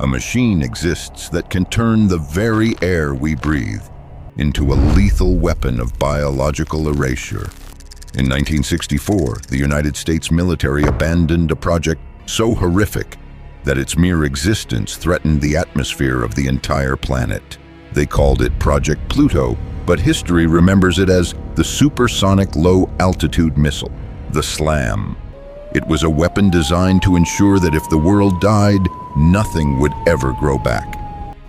A machine exists that can turn the very air we breathe into a lethal weapon of biological erasure. In 1964, the United States military abandoned a project so horrific that its mere existence threatened the atmosphere of the entire planet. They called it Project Pluto, but history remembers it as the supersonic low-altitude missile, the SLAM. It was a weapon designed to ensure that if the world died, nothing would ever grow back.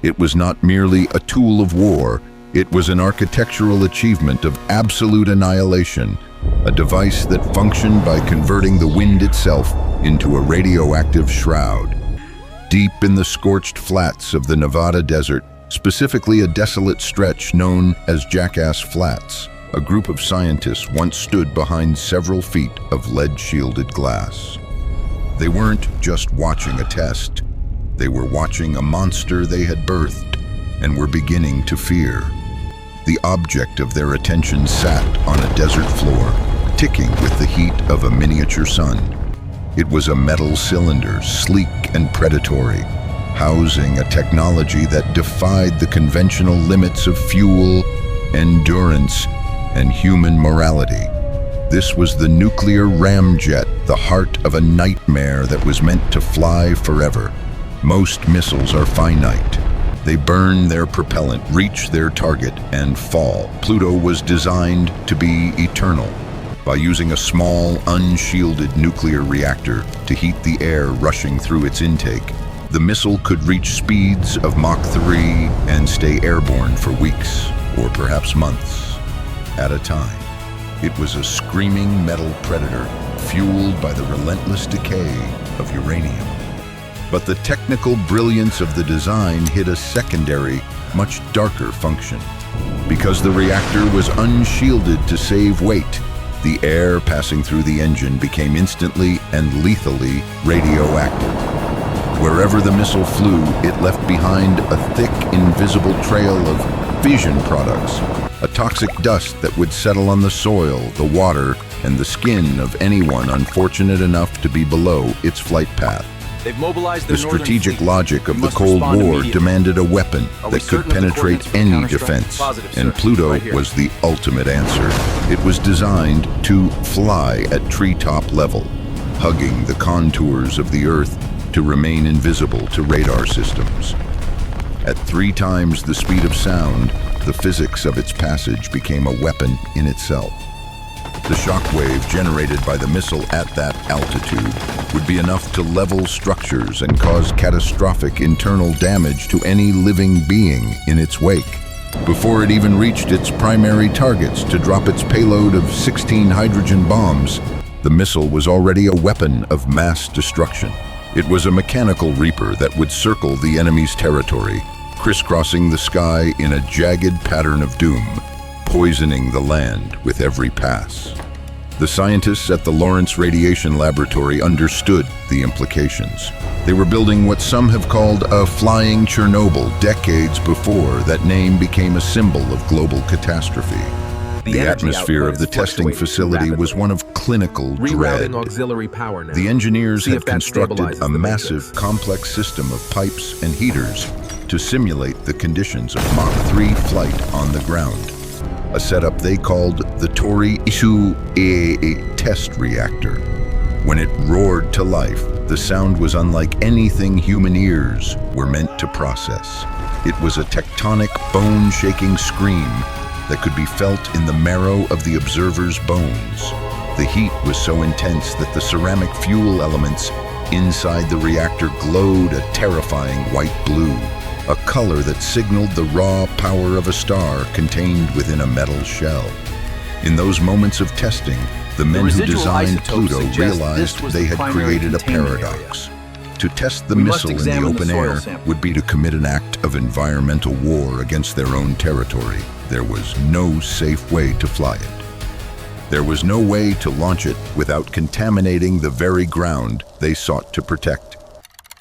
It was not merely a tool of war, it was an architectural achievement of absolute annihilation, a device that functioned by converting the wind itself into a radioactive shroud. Deep in the scorched flats of the Nevada desert, specifically a desolate stretch known as Jackass Flats, a group of scientists once stood behind several feet of lead-shielded glass. They weren't just watching a test, they were watching a monster they had birthed and were beginning to fear. The object of their attention sat on a desert floor, ticking with the heat of a miniature sun. It was a metal cylinder, sleek and predatory, housing a technology that defied the conventional limits of fuel, endurance, and human morality. This was the nuclear ramjet, the heart of a nightmare that was meant to fly forever. Most missiles are finite. They burn their propellant, reach their target, and fall. Pluto was designed to be eternal. By using a small, unshielded nuclear reactor to heat the air rushing through its intake, the missile could reach speeds of Mach 3 and stay airborne for weeks, or perhaps months, at a time. It was a screaming metal predator, fueled by the relentless decay of uranium. But the technical brilliance of the design hid a secondary, much darker function. Because the reactor was unshielded to save weight, the air passing through the engine became instantly and lethally radioactive. Wherever the missile flew, it left behind a thick, invisible trail of fission products, a toxic dust that would settle on the soil, the water, and the skin of anyone unfortunate enough to be below its flight path. They've mobilized the strategic logic of the Cold War demanded a weapon that could penetrate any defense, and Pluto was the ultimate answer. It was designed to fly at treetop level, hugging the contours of the Earth to remain invisible to radar systems. At 3 times the speed of sound, the physics of its passage became a weapon in itself. The shockwave generated by the missile at that altitude would be enough to level structures and cause catastrophic internal damage to any living being in its wake. Before it even reached its primary targets to drop its payload of 16 hydrogen bombs, the missile was already a weapon of mass destruction. It was a mechanical reaper that would circle the enemy's territory, crisscrossing the sky in a jagged pattern of doom, poisoning the land with every pass. The scientists at the Lawrence Radiation Laboratory understood the implications. They were building what some have called a flying Chernobyl decades before that name became a symbol of global catastrophe. The atmosphere of the testing facility was one of clinical dread. The engineers had constructed a massive, complex system of pipes and heaters to simulate the conditions of Mach 3 flight on the ground, a setup they called the Tory-IIA Test reactor. When it roared to life, the sound was unlike anything human ears were meant to process. It was a tectonic, bone-shaking scream that could be felt in the marrow of the observer's bones. The heat was so intense that the ceramic fuel elements inside the reactor glowed a terrifying white blue, a color that signaled the raw power of a star contained within a metal shell. In those moments of testing, the men who designed Pluto realized they had created a paradox. To test the missile in the open air would be to commit an act of environmental war against their own territory. There was no safe way to fly it. There was no way to launch it without contaminating the very ground they sought to protect.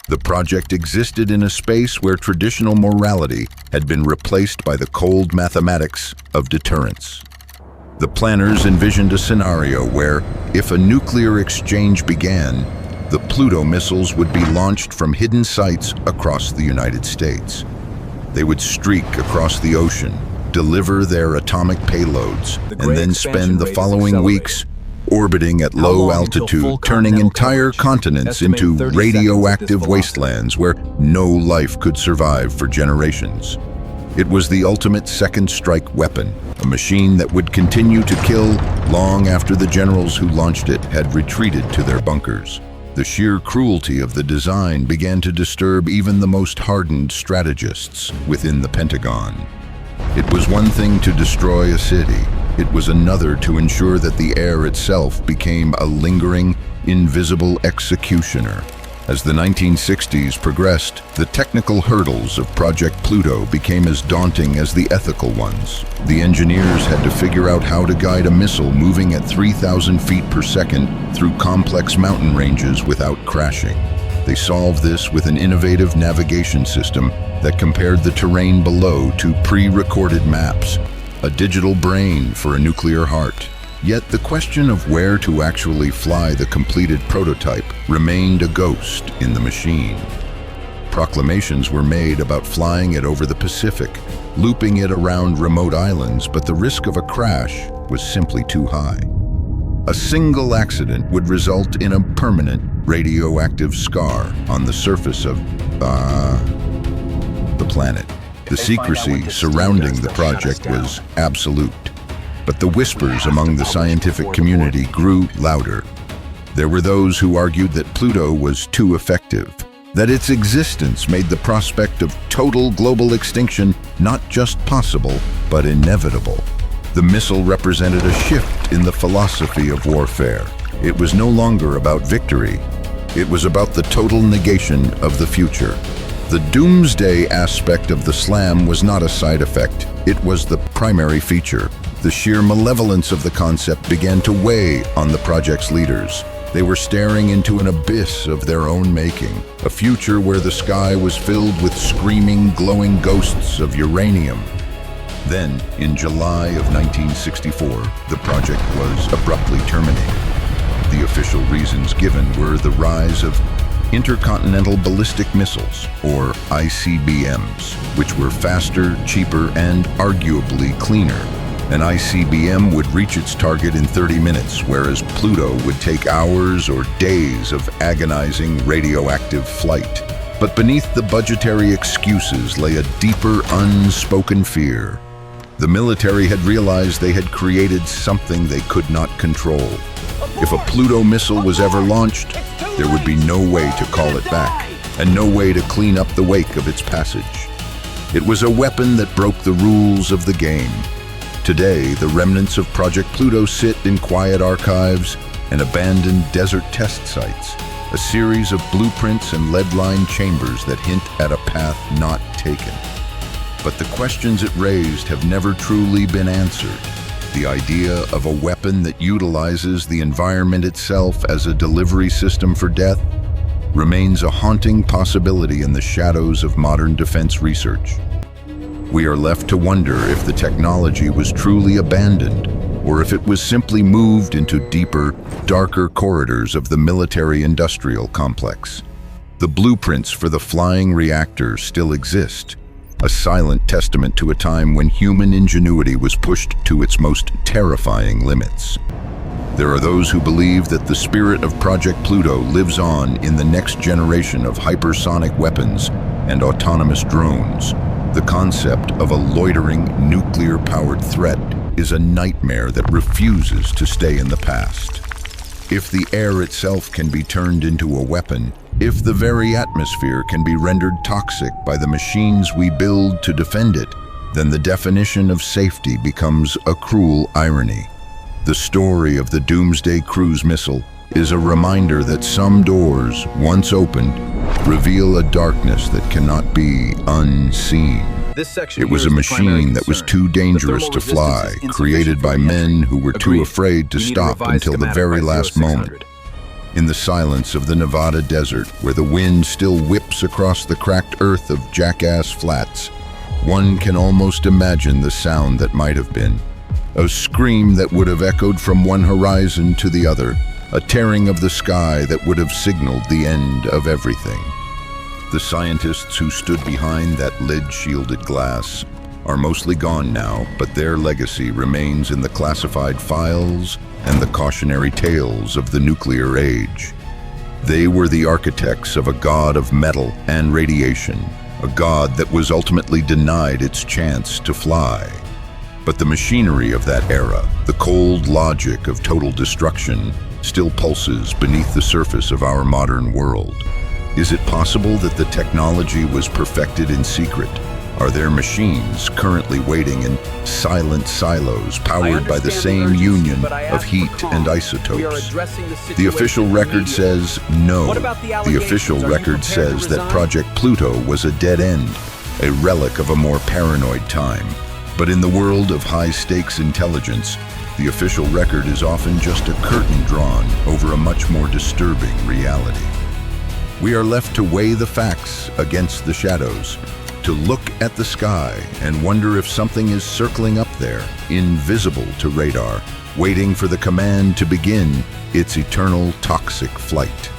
The project existed in a space where traditional morality had been replaced by the cold mathematics of deterrence. The planners envisioned a scenario where, if a nuclear exchange began, The Pluto missiles would be launched from hidden sites across the United States. They would streak across the ocean, deliver their atomic payloads, and then spend the following weeks orbiting at low altitude, turning entire continents into radioactive wastelands where no life could survive for generations. It was the ultimate second strike weapon, a machine that would continue to kill long after the generals who launched it had retreated to their bunkers. The sheer cruelty of the design began to disturb even the most hardened strategists within the Pentagon. It was one thing to destroy a city. It was another to ensure that the air itself became a lingering, invisible executioner. As the 1960s progressed, the technical hurdles of Project Pluto became as daunting as the ethical ones. The engineers had to figure out how to guide a missile moving at 3,000 feet per second through complex mountain ranges without crashing. They solved this with an innovative navigation system that compared the terrain below to pre-recorded maps, a digital brain for a nuclear heart. Yet the question of where to actually fly the completed prototype remained a ghost in the machine. Proclamations were made about flying it over the Pacific, looping it around remote islands, but the risk of a crash was simply too high. A single accident would result in a permanent radioactive scar on the surface of the planet. The secrecy surrounding the project was absolute. But the whispers among the scientific community grew louder. There were those who argued that Pluto was too effective, that its existence made the prospect of total global extinction not just possible, but inevitable. The missile represented a shift in the philosophy of warfare. It was no longer about victory. It was about the total negation of the future. The doomsday aspect of the slam was not a side effect. It was the primary feature. The sheer malevolence of the concept began to weigh on the project's leaders. They were staring into an abyss of their own making, a future where the sky was filled with screaming, glowing ghosts of uranium. Then, in July of 1964, the project was abruptly terminated. The official reasons given were the rise of intercontinental ballistic missiles, or ICBMs, which were faster, cheaper, and arguably cleaner. An ICBM would reach its target in 30 minutes, whereas Pluto would take hours or days of agonizing radioactive flight. But beneath the budgetary excuses lay a deeper, unspoken fear. The military had realized they had created something they could not control. If a Pluto missile was ever launched, there would be no way to call it back, and no way to clean up the wake of its passage. It was a weapon that broke the rules of the game. Today, the remnants of Project Pluto sit in quiet archives and abandoned desert test sites, a series of blueprints and lead-lined chambers that hint at a path not taken. But the questions it raised have never truly been answered. The idea of a weapon that utilizes the environment itself as a delivery system for death remains a haunting possibility in the shadows of modern defense research. We are left to wonder if the technology was truly abandoned, or if it was simply moved into deeper, darker corridors of the military-industrial complex. The blueprints for the flying reactor still exist, a silent testament to a time when human ingenuity was pushed to its most terrifying limits. There are those who believe that the spirit of Project Pluto lives on in the next generation of hypersonic weapons and autonomous drones. The concept of a loitering, nuclear-powered threat is a nightmare that refuses to stay in the past. If the air itself can be turned into a weapon, if the very atmosphere can be rendered toxic by the machines we build to defend it, then the definition of safety becomes a cruel irony. The story of the Doomsday cruise missile is a reminder that some doors, once opened, reveal a darkness that cannot be unseen. It was a machine that was too dangerous to fly, created by men who were too afraid to stop until the very last moment. In the silence of the Nevada desert, where the wind still whips across the cracked earth of Jackass Flats, one can almost imagine the sound that might have been. A scream that would have echoed from one horizon to the other, a tearing of the sky that would have signaled the end of everything. The scientists who stood behind that lead-shielded glass are mostly gone now, but their legacy remains in the classified files and the cautionary tales of the nuclear age. They were the architects of a god of metal and radiation, a god that was ultimately denied its chance to fly. But the machinery of that era, the cold logic of total destruction, still pulses beneath the surface of our modern world. Is it possible that the technology was perfected in secret? Are there machines currently waiting in silent silos powered by the same union of heat and isotopes? The official record says no. The official record says that Project Pluto was a dead end, a relic of a more paranoid time. But in the world of high-stakes intelligence, the official record is often just a curtain drawn over a much more disturbing reality. We are left to weigh the facts against the shadows, to look at the sky and wonder if something is circling up there, invisible to radar, waiting for the command to begin its eternal toxic flight.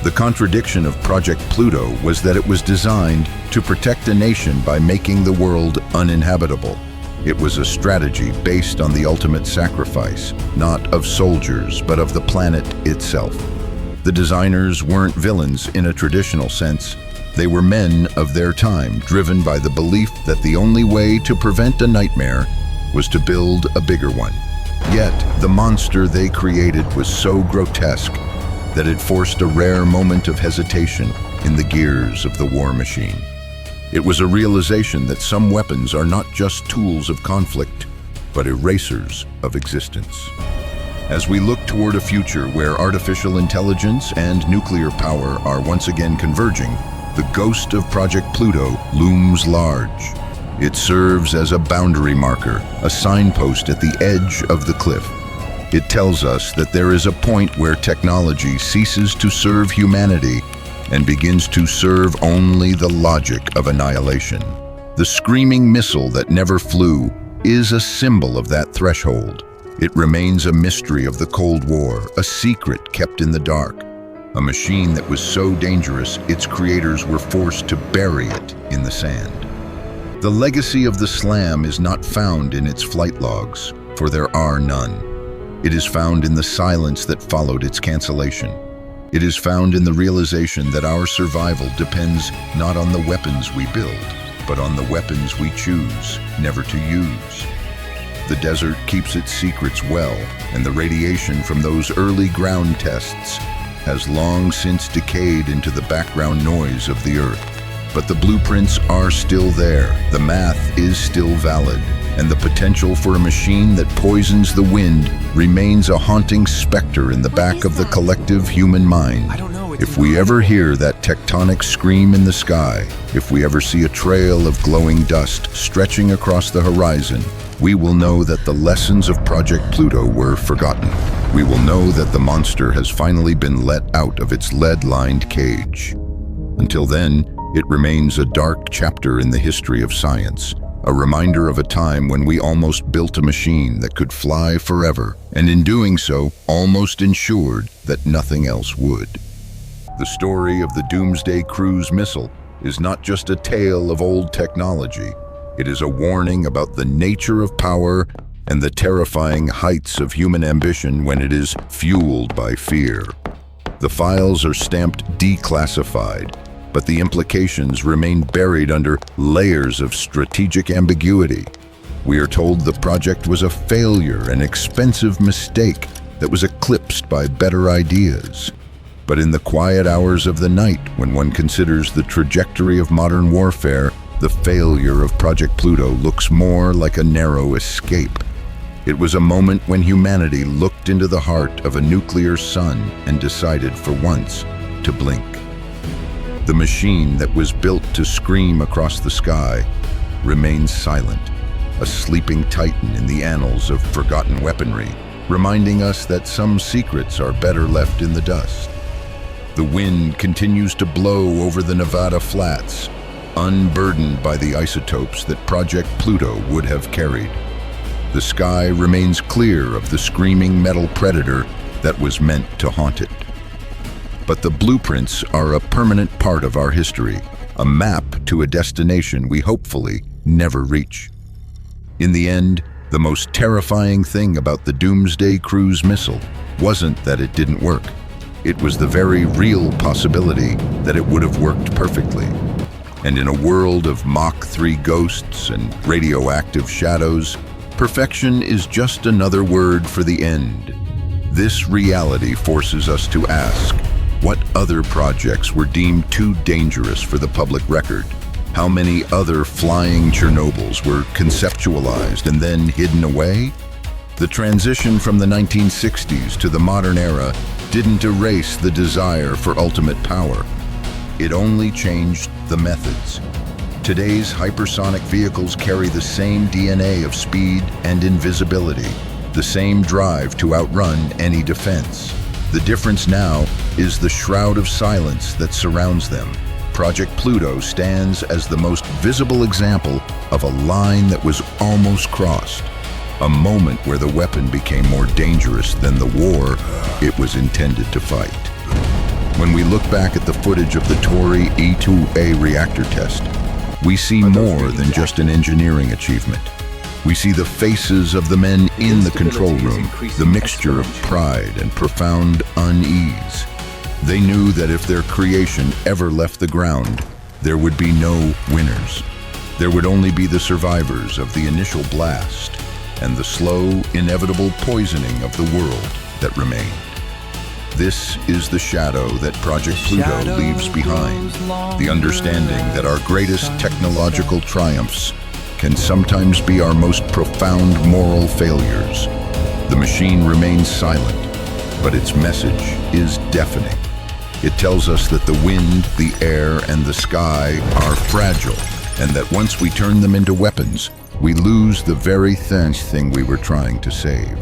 The contradiction of Project Pluto was that it was designed to protect a nation by making the world uninhabitable. It was a strategy based on the ultimate sacrifice, not of soldiers, but of the planet itself. The designers weren't villains in a traditional sense. They were men of their time, driven by the belief that the only way to prevent a nightmare was to build a bigger one. Yet, the monster they created was so grotesque that it forced a rare moment of hesitation in the gears of the war machine. It was a realization that some weapons are not just tools of conflict, but erasers of existence. As we look toward a future where artificial intelligence and nuclear power are once again converging, the ghost of Project Pluto looms large. It serves as a boundary marker, a signpost at the edge of the cliff. It tells us that there is a point where technology ceases to serve humanity and begins to serve only the logic of annihilation. The screaming missile that never flew is a symbol of that threshold. It remains a mystery of the Cold War, a secret kept in the dark. A machine that was so dangerous, its creators were forced to bury it in the sand. The legacy of the SLAM is not found in its flight logs, for there are none. It is found in the silence that followed its cancellation. It is found in the realization that our survival depends not on the weapons we build, but on the weapons we choose never to use. The desert keeps its secrets well, and the radiation from those early ground tests has long since decayed into the background noise of the Earth. But the blueprints are still there, the math is still valid, and the potential for a machine that poisons the wind remains a haunting specter in the back of the collective human mind. If we ever hear that tectonic scream in the sky, if we ever see a trail of glowing dust stretching across the horizon, we will know that the lessons of Project Pluto were forgotten. We will know that the monster has finally been let out of its lead-lined cage. Until then, it remains a dark chapter in the history of science, a reminder of a time when we almost built a machine that could fly forever, and in doing so, almost ensured that nothing else would. The story of the Doomsday cruise missile is not just a tale of old technology. It is a warning about the nature of power and the terrifying heights of human ambition when it is fueled by fear. The files are stamped declassified, but the implications remain buried under layers of strategic ambiguity. We are told the project was a failure, an expensive mistake that was eclipsed by better ideas. But in the quiet hours of the night, when one considers the trajectory of modern warfare, the failure of Project Pluto looks more like a narrow escape. It was a moment when humanity looked into the heart of a nuclear sun and decided for once to blink. The machine that was built to scream across the sky remains silent, a sleeping titan in the annals of forgotten weaponry, reminding us that some secrets are better left in the dust. The wind continues to blow over the Nevada flats, unburdened by the isotopes that Project Pluto would have carried. The sky remains clear of the screaming metal predator, that was meant to haunt it. But the blueprints are a permanent part of our history, a map to a destination we hopefully never reach. In the end, the most terrifying thing about the Doomsday cruise missile wasn't that it didn't work. It was the very real possibility that it would have worked perfectly. And in a world of Mach 3 ghosts and radioactive shadows, perfection is just another word for the end. This reality forces us to ask, what other projects were deemed too dangerous for the public record? How many other flying Chernobyls were conceptualized and then hidden away? The transition from the 1960s to the modern era didn't erase the desire for ultimate power. It only changed the methods. Today's hypersonic vehicles carry the same DNA of speed and invisibility, the same drive to outrun any defense. The difference now is the shroud of silence that surrounds them. Project Pluto stands as the most visible example of a line that was almost crossed, a moment where the weapon became more dangerous than the war it was intended to fight. When we look back at the footage of the Tory-IIA Reactor test, we see more than just an engineering achievement. We see the faces of the men in the control room, the mixture of pride and profound unease. They knew that if their creation ever left the ground, there would be no winners. There would only be the survivors of the initial blast and the slow, inevitable poisoning of the world that remained. This is the shadow that Project Pluto leaves behind, the understanding that our greatest technological triumphs can sometimes be our most profound moral failures. The machine remains silent, but its message is deafening. It tells us that the wind, the air, and the sky are fragile, and that once we turn them into weapons, we lose the very thing we were trying to save.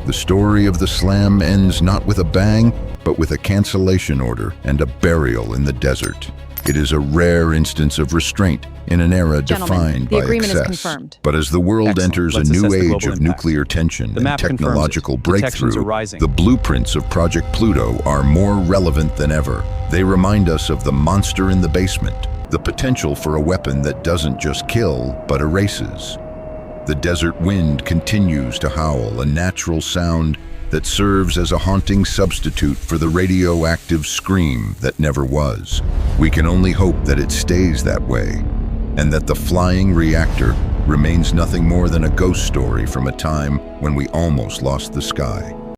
The story of the slam ends not with a bang, but with a cancellation order and a burial in the desert. It is a rare instance of restraint in an era defined by excess. But as the world enters a new age of nuclear tension and technological breakthrough, the blueprints of Project Pluto are more relevant than ever. They remind us of the monster in the basement, the potential for a weapon that doesn't just kill, but erases. The desert wind continues to howl, a natural sound that serves as a haunting substitute for the radioactive scream that never was. We can only hope that it stays that way, and that the flying reactor remains nothing more than a ghost story from a time when we almost lost the sky.